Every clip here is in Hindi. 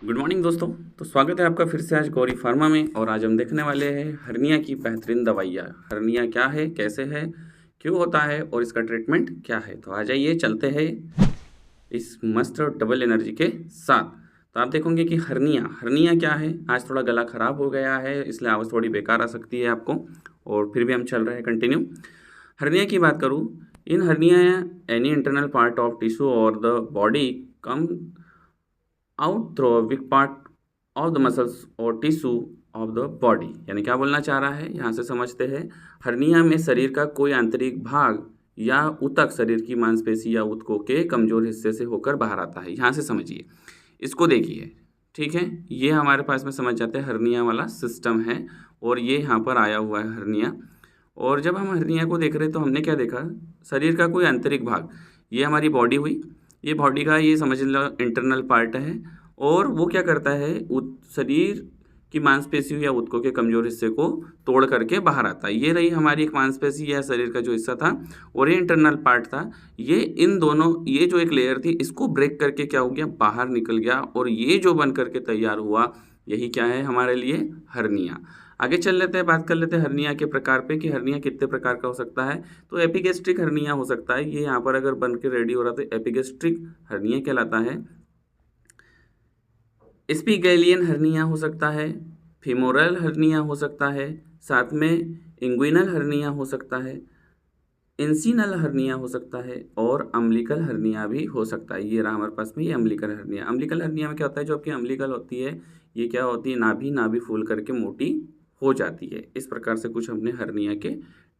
गुड मॉर्निंग दोस्तों। तो स्वागत है आपका फिर से आज गौरी फार्मा में। और आज हम देखने वाले हैं हर्निया की बेहतरीन दवाइयाँ। हर्निया क्या है, कैसे है, क्यों होता है और इसका ट्रीटमेंट क्या है। तो आ जाइए, चलते हैं इस मस्त और डबल एनर्जी के साथ। तो आप देखोगे कि हर्निया हर्निया क्या है। आज थोड़ा गला ख़राब हो गया है, इसलिए आवाज़ थोड़ी बेकार आ सकती है आपको, और फिर भी हम चल रहे हैं कंटिन्यू। हर्निया की बात करूँ, in hernia any internal part of tissue और the body come out through a weak part of the muscles और टिश्यू ऑफ द बॉडी। यानी क्या बोलना चाह रहा है, यहाँ से समझते हैं। हर्निया में शरीर का कोई आंतरिक भाग या ऊतक शरीर की मांसपेशी या ऊतकों के कमजोर हिस्से से होकर बाहर आता है। यहाँ से समझिए, इसको देखिए, ठीक है। ये हमारे पास में समझ जाते हैं हर्निया वाला सिस्टम है, और ये यहाँ पर आया हुआ है हर्निया। और जब हम हर्निया को देख रहे तो हमने क्या देखा, शरीर का कोई आंतरिक भाग, ये हमारी बॉडी हुई, ये बॉडी का ये समझ लो इंटरनल पार्ट है। और वो क्या करता है, शरीर की मांसपेशियों या ऊतकों के कमजोर हिस्से को तोड़ करके बाहर आता है। ये रही हमारी एक मांसपेशी या शरीर का जो हिस्सा था, और ये इंटरनल पार्ट था। ये इन दोनों, ये जो एक लेयर थी, इसको ब्रेक करके क्या हो गया, बाहर निकल गया, और ये जो बन करके तैयार हुआ, यही क्या है हमारे लिए हर्निया। आगे चल लेते हैं, बात कर लेते हैं हर्निया के प्रकार पे कि हर्निया कितने प्रकार का हो सकता है। तो एपिगेस्ट्रिक हर्निया हो सकता है, ये यहाँ पर अगर बन के रेडी हो रहा तो एपिगेस्ट्रिक हर्निया कहलाता है। स्पिगेलियन हर्निया हो सकता है, फीमोरल हर्निया हो सकता है, साथ में इंग्विनल हर्निया हो सकता है, इंसिनल हर्निया हो सकता है, और अम्बिलिकल हर्निया भी हो सकता है। ये रहा हमारे पास में ये अम्बिलिकल हर्निया। अम्बिलिकल हर्निया में क्या होता है, जो आपकी अम्बिलिकल होती है, ये क्या होती है, नाभि फूल करके मोटी हो जाती है। इस प्रकार से कुछ हमने हर्निया के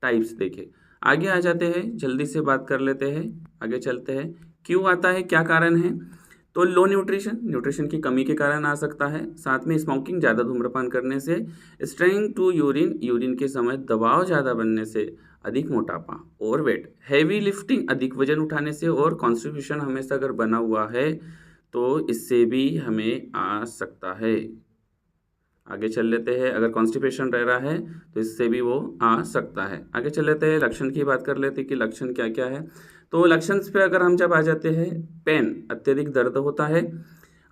टाइप्स देखे। आगे आ जाते हैं, जल्दी से बात कर लेते हैं, आगे चलते हैं। क्यों आता है, क्या कारण है। तो लो न्यूट्रिशन की कमी के कारण आ सकता है। साथ में स्मोकिंग, ज़्यादा धूम्रपान करने से, स्ट्रेइंग टू यूरिन के समय दबाव ज़्यादा बनने से, अधिक मोटापा और वेट, हैवी लिफ्टिंग, अधिक वजन उठाने से, और कॉन्स्टिपेशन हमेशा अगर बना हुआ है तो इससे भी हमें आ सकता है। आगे चल लेते हैं, अगर कॉन्स्टिपेशन रह रहा है तो इससे भी वो आ सकता है। आगे चल लेते हैं, लक्षण की बात कर लेते हैं कि लक्षण क्या क्या है। तो लक्षण पे अगर हम जब आ जाते हैं, पेन, अत्यधिक दर्द होता है,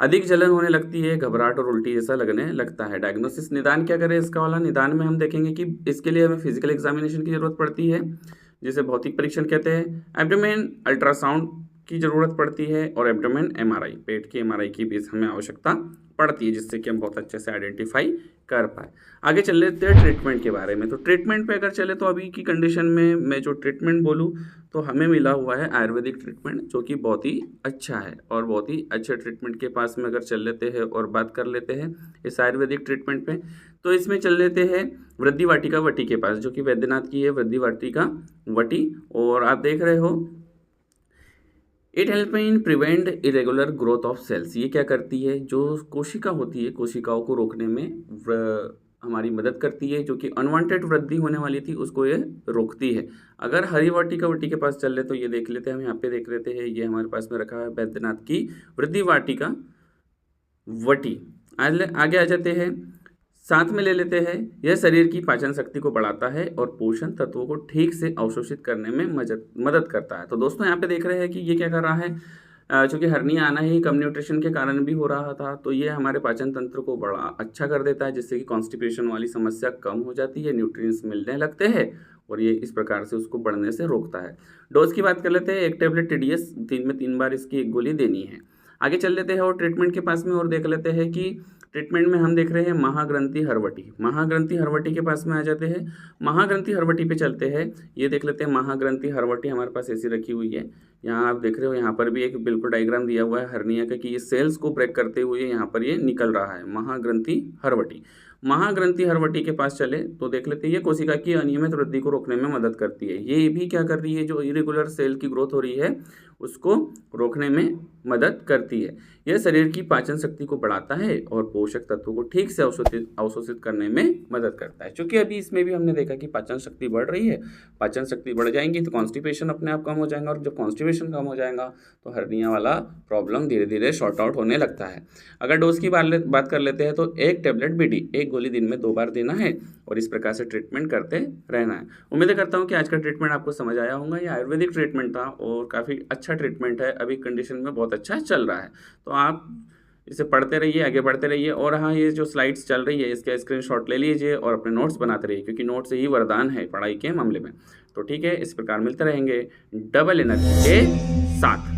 अधिक जलन होने लगती है, घबराहट और उल्टी जैसा लगने लगता है। डायग्नोसिस, निदान क्या करें इसका वाला, निदान में हम देखेंगे कि इसके लिए हमें फिजिकल एग्जामिनेशन की जरूरत पड़ती है, जिसे भौतिक परीक्षण कहते हैं। एब्डोमेन अल्ट्रासाउंड की ज़रूरत पड़ती है, और एब्डोमेन एमआरआई, पेट की एमआरआई की भी हमें आवश्यकता पड़ती है, जिससे कि हम बहुत अच्छे से आइडेंटिफाई कर पाए। आगे चल लेते हैं ट्रीटमेंट के बारे में। तो ट्रीटमेंट पे अगर चले तो अभी की कंडीशन में मैं जो ट्रीटमेंट बोलूँ तो हमें मिला हुआ है आयुर्वेदिक ट्रीटमेंट, जो कि बहुत ही अच्छा है। और बहुत ही अच्छे ट्रीटमेंट के पास में अगर चल लेते हैं और बात कर लेते हैं इस आयुर्वेदिक ट्रीटमेंट पे, तो इसमें चल लेते हैं वृद्धि वाटिका वटी के पास, जो कि वैद्यनाथ की है, वृद्धि वाटिका वटी। और आप देख रहे हो, it help in prevent irregular growth of cells. ये क्या करती है, जो कोशिका होती है, कोशिकाओं को रोकने में हमारी मदद करती है। जो कि अनवांटेड वृद्धि होने वाली थी, उसको ये रोकती है। अगर हरी वाटिका वटी के पास चल रहे तो ये देख लेते हैं, हम यहाँ पे देख लेते हैं, ये हमारे पास में रखा है बैद्यनाथ की वृद्धि वाटिका वटी। आगे आ जाते हैं, साथ में ले लेते हैं, यह शरीर की पाचन शक्ति को बढ़ाता है और पोषण तत्वों को ठीक से अवशोषित करने में मदद करता है। तो दोस्तों यहाँ पे देख रहे हैं कि ये क्या कर रहा है, चूँकि हर्निया आना ही कम न्यूट्रिशन के कारण भी हो रहा था, तो ये हमारे पाचन तंत्र को बड़ा अच्छा कर देता है, जिससे कि कॉन्स्टिपेशन वाली समस्या कम हो जाती है, न्यूट्रिएंट्स मिलने लगते हैं, और ये इस प्रकार से उसको बढ़ने से रोकता है। डोज की बात कर लेते हैं, 1 टैबलेट TDS, दिन में 3 बार इसकी एक गोली देनी है। आगे चल लेते हैं और ट्रीटमेंट के पास में और देख लेते हैं कि ट्रीटमेंट में हम देख रहे हैं महाग्रंथि हरवटी। महाग्रंथि हरवटी के पास में आ जाते हैं, महाग्रंथि हरवटी पे चलते हैं। ये देख लेते हैं, महाग्रंथि हरवटी हमारे पास ऐसी रखी हुई है। यहाँ आप देख रहे हो, यहाँ पर भी एक बिल्कुल डायग्राम दिया हुआ है हर्निया का, कि ये सेल्स को ब्रेक करते हुए यहाँ पर ये निकल रहा है, महाग्रंथि हरवटी। महाग्रंथि हरवटी के पास चले तो देख लेते हैं, ये कोशिका की अनियमित वृद्धि को रोकने में मदद करती है। ये भी क्या कर रही है, जो इरेगुलर सेल की ग्रोथ हो रही है उसको रोकने में मदद करती है। यह शरीर की पाचन शक्ति को बढ़ाता है और पोषक तत्वों को ठीक से अवशोषित करने में मदद करता है। क्योंकि अभी इसमें भी हमने देखा कि पाचन शक्ति बढ़ रही है, पाचन शक्ति बढ़ जाएंगी तो कॉन्स्टिपेशन अपने आप कम हो जाएगा, और जब कॉन्स्टिपेशन कम हो जाएगा तो हर्निया वाला प्रॉब्लम धीरे धीरे शॉर्ट आउट होने लगता है। अगर डोज की बात कर लेते हैं तो 1 टैबलेट BD, एक गोली दिन में 2 बार देना है, और इस प्रकार से ट्रीटमेंट करते रहना है। उम्मीद करता हूँ कि आज का ट्रीटमेंट आपको समझ आया होगा। ये आयुर्वेदिक ट्रीटमेंट था और काफ़ी अच्छा ट्रीटमेंट है, अभी कंडीशन में बहुत अच्छा चल रहा है। तो आप इसे पढ़ते रहिए, आगे बढ़ते रहिए। और हाँ, ये जो स्लाइड्स चल रही है इसका स्क्रीनशॉट ले लीजिए और अपने नोट्स बनाते रहिए, क्योंकि नोट्स ही वरदान है पढ़ाई के मामले में। तो ठीक है, इस प्रकार मिलते रहेंगे डबल एनर्जी के साथ।